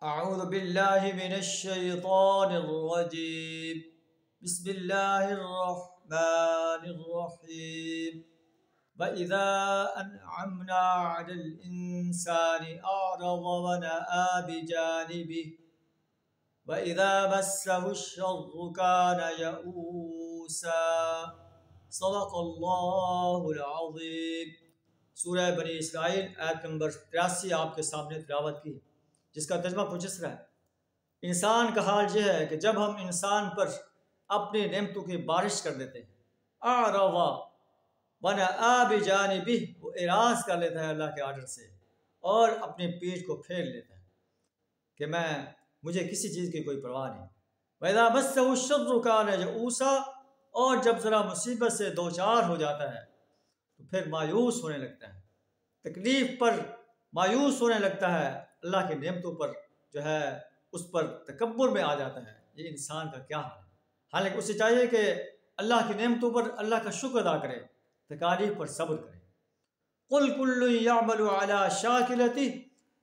अऊज़ु बिल्लाहि मिनश शैतानिर रजीम। बिस्मिल्लाहिर रहमानिर रहीम। व इज़ा अनअमना अलल इंसानी अअरज़ व नअा बिजानिबिही व इज़ा मस्सहु श्शर्रु कान यऊसा। सदक़ल्लाहुल अज़ीम। सूरह बनी इसराइल आयत नंबर 83 आपके सामने तिलावत की, जिसका तर्जुमा कुछ इस तरह है। इंसान का हाल यह है कि जब हम इंसान पर अपनी नेमतों की बारिश कर देते हैं, आरवा वन आबी जानिबिह, वो एराज कर लेता है अल्लाह के आर्डर से और अपनी पीठ को फेर लेता है कि मुझे किसी चीज़ की कोई परवाह नहीं। वैदा मस्सहु शुर्रु कान यऊसा, और जब ज़रा मुसीबत से दो चार हो जाता है तो फिर मायूस होने लगता है, तकलीफ़ पर मायूस होने लगता है, अल्लाह की नेमतों पर जो है उस पर तकब्बुर में आ जाता है। ये इंसान का क्या हाल है। हालांकि उसे चाहिए कि अल्लाह की नेमतों पर अल्लाह का शुक्र अदा करे, तकालीफ पर सब्र करे। कुल कुल्लु यअमलु अला शाकिलतिही,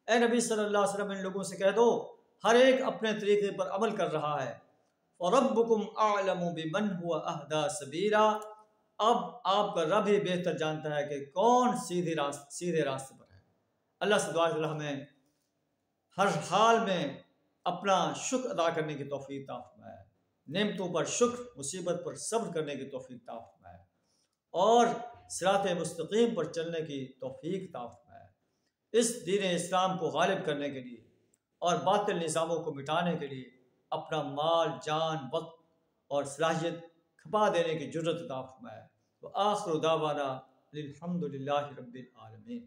ए नबी सल्लल्लाहु अलैहि वसल्लम इन लोगों से कह दो हर एक अपने तरीके पर अमल कर रहा है। फ़रब्बुकुम अअलमु बिमन हुवा अहदा सबीला, अब आपका रब ही बेहतर जानता है कि कौन सीधे रास्ते पर है। अल्लाह से दुआ है हमें हर हाल में अपना शुक्र अदा करने की तौफीक अता फरमाए, नेमतों पर शुक्र, मुसीबत पर सब्र करने की तौफीक अता फरमाए और सिरात मुस्तकीम पर चलने की तौफीक अता फरमाए। इस दीन इस्लाम को गालिब करने के लिए और बातिल निज़ामों को मिटाने के लिए अपना माल, जान, वक्त और सलाहियत खपा देने की जुर्रत अता फरमाए। तो आखिर दावाना अल्हम्दुलिल्लाहि रब्बिल आलमीन।